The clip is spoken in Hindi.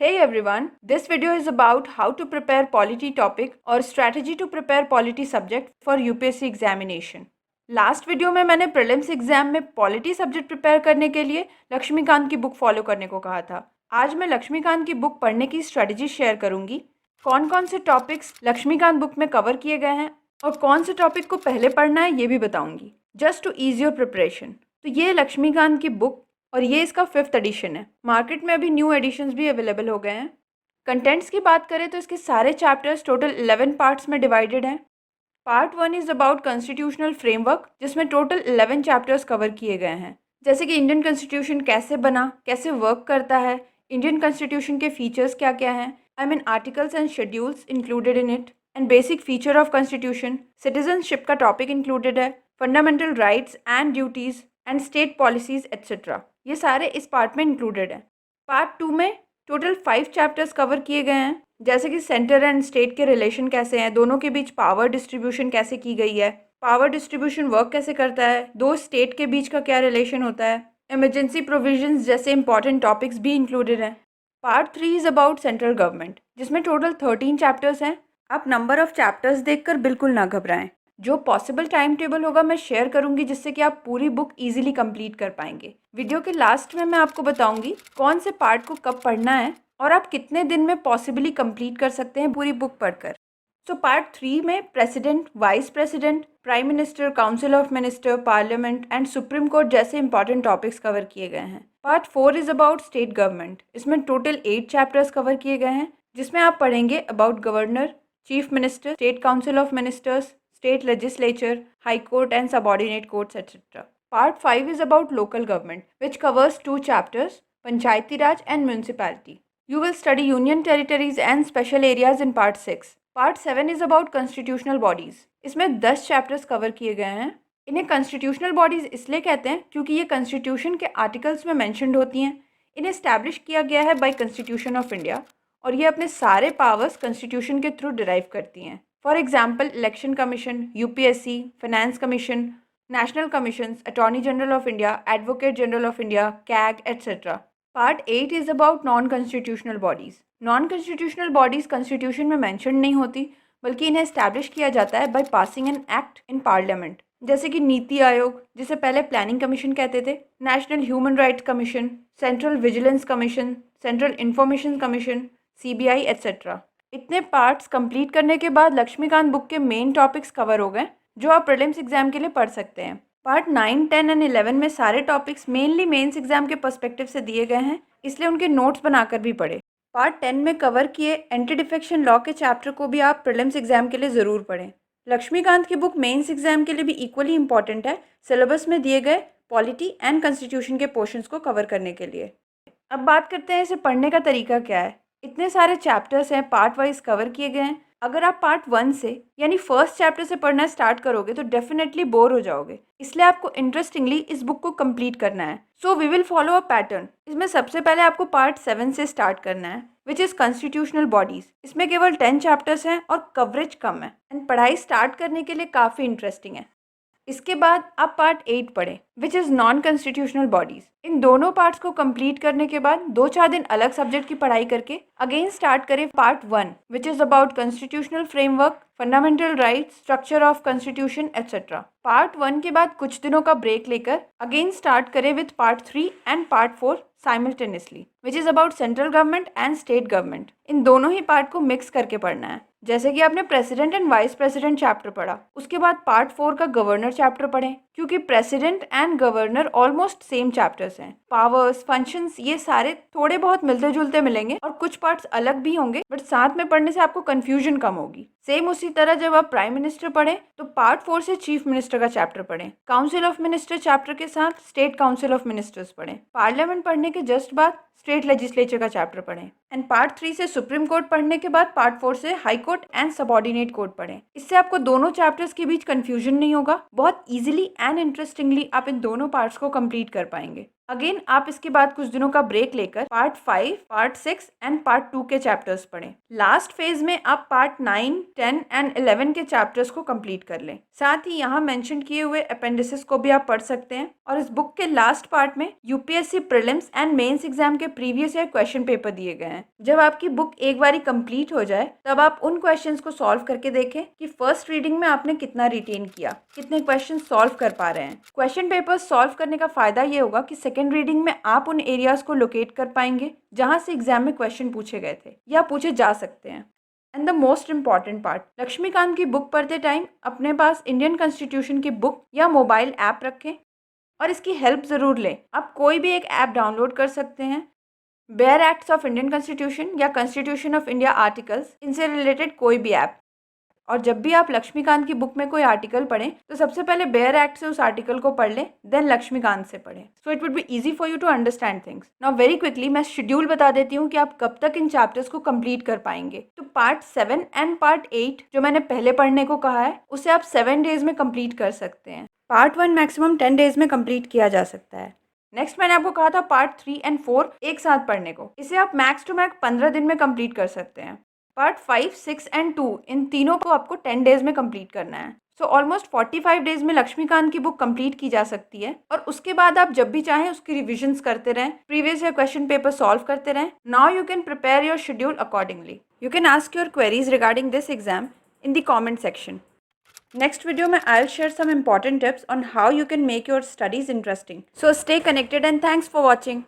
Hey everyone, this video is about how to prepare polity topic और strategy to prepare polity subject for UPSC examination. Last video में मैंने प्रीलिम्स एग्जाम में पॉलिटी सब्जेक्ट प्रिपेयर करने के लिए लक्ष्मीकांत की बुक फॉलो करने को कहा था। आज मैं लक्ष्मीकांत की बुक पढ़ने की स्ट्रेटजी शेयर करूंगी। कौन कौन से टॉपिक्स लक्ष्मीकांत बुक में कवर किए गए हैं और कौन से टॉपिक को पहले पढ़ना है ये भी बताऊंगी, just to ease your preparation. तो ये लक्ष्मीकांत की बुक और ये इसका 5th एडिशन है। मार्केट में अभी न्यू एडिशंस भी अवेलेबल हो गए हैं। कंटेंट्स की बात करें तो इसके सारे चैप्टर्स टोटल 11 पार्ट्स में डिवाइडेड हैं। Part 1 is about constitutional framework, जिसमें टोटल 11 चैप्टर्स कवर किए गए हैं, जैसे कि इंडियन कॉन्स्टिट्यूशन कैसे बना, कैसे वर्क करता है, इंडियन कॉन्स्टिट्यूशन के फीचर्स क्या क्या हैं, I mean articles and schedules included in it, and basic feature of constitution, citizenship का टॉपिक इंक्लूडेड है, fundamental rights and duties and state policies etcetera, ये सारे इस पार्ट में इंक्लूडेड हैं। पार्ट 2 में टोटल 5 चैप्टर्स कवर किए गए हैं, जैसे कि सेंटर एंड स्टेट के रिलेशन कैसे हैं, दोनों के बीच पावर डिस्ट्रीब्यूशन कैसे की गई है, पावर डिस्ट्रीब्यूशन वर्क कैसे करता है, दो स्टेट के बीच का क्या रिलेशन होता है, इमरजेंसी प्रोविजंस जैसे इंपॉर्टेंट टॉपिक्स भी इंक्लूडेड हैं। Part 3 is about central government, जिसमें टोटल 13 चैप्टर्स हैं। आप नंबर ऑफ चैप्टर्स देखकर बिल्कुल ना घबराएं। जो पॉसिबल टाइम टेबल होगा मैं शेयर करूंगी, जिससे कि आप पूरी बुक इजीली कंप्लीट कर पाएंगे। वीडियो के लास्ट में मैं आपको बताऊंगी कौन से पार्ट को कब पढ़ना है और आप कितने दिन में पॉसिबली कंप्लीट कर सकते हैं पूरी बुक पढ़कर। सो पार्ट 3 में president, vice president, prime minister, council of minister, parliament and supreme court जैसे इंपॉर्टेंट टॉपिक्स कवर किए गए हैं। Part 4 is about state government. इसमें टोटल 8 चैप्टर्स कवर किए गए हैं, जिसमें आप पढ़ेंगे about governor, chief minister, state council of ministers, state legislature, high court and subordinate courts, etc. Part 5 is about local government, which covers 2 chapters, Panchayati Raj and Municipality. You will study union territories and special areas in Part 6. Part 7 is about constitutional bodies. इसमें 10 chapters cover किए गए हैं। इन्हें constitutional bodies इसलिए कहते हैं क्योंकि ये constitution के articles में mentioned होती हैं। इन्हें establish किया गया है by Constitution of India और ये अपने सारे powers constitution के through derive करती हैं। For example election commission, UPSC, finance commission, national commission, attorney general of India, advocate general of India, CAG etcetera. Part 8 is about non constitutional bodies. Non constitutional bodies constitution में मैंशन नहीं होती, बल्कि इन्हें एस्टैब्लिश किया जाता है by passing an act in parliament, जैसे कि नीति आयोग, जिसे पहले प्लानिंग कमीशन कहते थे, national human rights commission, central vigilance commission, central information commission, CBI etcetera. इतने पार्ट्स कंप्लीट करने के बाद लक्ष्मीकांत बुक के मेन टॉपिक्स कवर हो गए, जो आप प्रीलिम्स एग्जाम के लिए पढ़ सकते हैं। पार्ट 9, 10 एंड 11 में सारे टॉपिक्स मेनली मेंस एग्जाम के पर्सपेक्टिव से दिए गए हैं, इसलिए उनके नोट्स बनाकर भी पढ़े। पार्ट 10 में कवर किए एंटी डिफेक्शन लॉ के चैप्टर को भी आप प्रीलिम्स एग्जाम के लिए ज़रूर पढ़ें। लक्ष्मीकांत की बुक मेंस एग्जाम के लिए भी इक्वली इंपॉर्टेंट है, सिलेबस में दिए गए पॉलिटी एंड कॉन्स्टिट्यूशन के पोर्शंस को कवर करने के लिए। अब बात करते हैं इसे पढ़ने का तरीका क्या है। इतने सारे चैप्टर्स हैं, पार्ट वाइज कवर किए गए हैं। अगर आप पार्ट 1 से यानी फर्स्ट चैप्टर से पढ़ना स्टार्ट करोगे तो डेफिनेटली बोर हो जाओगे, इसलिए आपको इंटरेस्टिंगली इस बुक को कंप्लीट करना है। So we will follow a pattern. इसमें सबसे पहले आपको पार्ट 7 से स्टार्ट करना है, विच इज़ कॉन्स्टिट्यूशनल बॉडीज़। इसमें केवल 10 चैप्टर्स हैं और कवरेज कम है एंड पढ़ाई स्टार्ट करने के लिए काफ़ी इंटरेस्टिंग है। इसके बाद आप पार्ट 8 पढ़ें, which is non constitutional bodies. इन दोनों पार्ट्स को कंप्लीट करने के बाद 2-4 दिन अलग सब्जेक्ट की पढ़ाई करके अगेन स्टार्ट करें part 1, which is about constitutional framework, fundamental rights, structure of constitution etcetera. Part 1 के बाद कुछ दिनों का ब्रेक लेकर अगेन स्टार्ट करें with part 3 and part 4 simultaneously, which is about central government and state government. इन दोनों ही पार्ट को मिक्स करके पढ़ना है। जैसे कि आपने president and vice president chapter पढ़ा, उसके बाद पार्ट 4 का गवर्नर चैप्टर पढ़ें, क्योंकि president and governor almost same chapters हैं। पावर्स, फंक्शंस, ये सारे थोड़े बहुत मिलते जुलते मिलेंगे और कुछ पार्ट्स अलग भी होंगे, बट साथ में पढ़ने से आपको कंफ्यूजन कम होगी। सेम उसी तरह जब आप प्राइम मिनिस्टर पढ़ें तो पार्ट 4 से चीफ मिनिस्टर का चैप्टर पढ़ें। काउंसिल ऑफ मिनिस्टर चैप्टर के साथ स्टेट काउंसिल ऑफ मिनिस्टर्स पढ़ें। पार्लियामेंट पढ़ने के जस्ट बाद स्टेट लेजिस्लेचर का चैप्टर पढ़ें एंड पार्ट 3 से सुप्रीम कोर्ट पढ़ने के बाद पार्ट 4 से high court and subordinate court पढ़ें। इससे आपको दोनों चैप्टर्स के बीच कंफ्यूजन नहीं होगा। बहुत इजीली एंड इंटरेस्टिंगली आप इन दोनों पार्ट्स को कंप्लीट कर पाएंगे। अगेन आप इसके बाद कुछ दिनों का ब्रेक लेकर पार्ट 5, पार्ट 6 एंड पार्ट 2 के चैप्टर्स पढ़ें। लास्ट फेज में आप पार्ट 9, 10 एंड 11 के चैप्टर्स को कंप्लीट कर लें। साथ ही यहाँ मेंशन किए हुए अपेंडिसेस को भी आप पढ़ सकते हैं। और इस बुक के लास्ट पार्ट में UPSC prelims and mains exam के प्रीवियस ईयर क्वेश्चन पेपर दिए गए हैं। जब आपकी बुक एक बारी कंप्लीट हो जाए तब आप उन क्वेश्चंस को सॉल्व करके देखें कि फर्स्ट रीडिंग में आपने कितना रिटेन किया, कितने क्वेश्चन सॉल्व कर पा रहे हैं। क्वेश्चन पेपर सॉल्व करने का फायदा ये होगा कि सेकेंड रीडिंग में आप उन एरियाज को लोकेट कर पाएंगे जहां से एग्जाम में क्वेश्चन पूछे गए थे या पूछे जा सकते हैं। And the most important part, Laxmikanth की बुक पढ़ते टाइम अपने पास इंडियन कॉन्स्टिट्यूशन की बुक या मोबाइल ऐप रखें और इसकी हेल्प ज़रूर लें। आप कोई भी एक ऐप डाउनलोड कर सकते हैं, bear acts of Indian constitution या कॉन्स्टिट्यूशन ऑफ इंडिया आर्टिकल्स, इनसे रिलेटेड कोई भी ऐप। और जब भी आप लक्ष्मीकांत की बुक में कोई आर्टिकल पढ़ें तो सबसे पहले बेयर एक्ट से उस आर्टिकल को पढ़ लें, देन लक्ष्मीकांत से पढ़ें, so it would be easy for you to understand things. Now very quickly मैं शेड्यूल बता देती हूँ कि आप कब तक इन चैप्टर्स को कंप्लीट कर पाएंगे। तो पार्ट 7 एंड पार्ट 8 जो मैंने पहले पढ़ने को कहा है उसे आप 7 डेज में कंप्लीट कर सकते हैं। पार्ट 1 मैक्सिमम 10 डेज में कंप्लीट किया जा सकता है। नेक्स्ट मैंने आपको कहा था पार्ट 3 एंड 4 एक साथ पढ़ने को, इसे आप मैक्स टू मैक्स 15 दिन में कंप्लीट कर सकते हैं। पार्ट 5, 6 एंड 2 इन तीनों को आपको 10 डेज में कंप्लीट करना है। सो ऑलमोस्ट 45 डेज में लक्ष्मीकांत की बुक कंप्लीट की जा सकती है। और उसके बाद आप जब भी चाहें उसकी रिविजन्स करते रहें, previous year question paper solve करते रहें। Now you can prepare your schedule accordingly. You can ask your queries regarding this exam in the comment section. Next video में I'll share some important tips on how you can make your studies interesting. So stay connected and thanks for watching.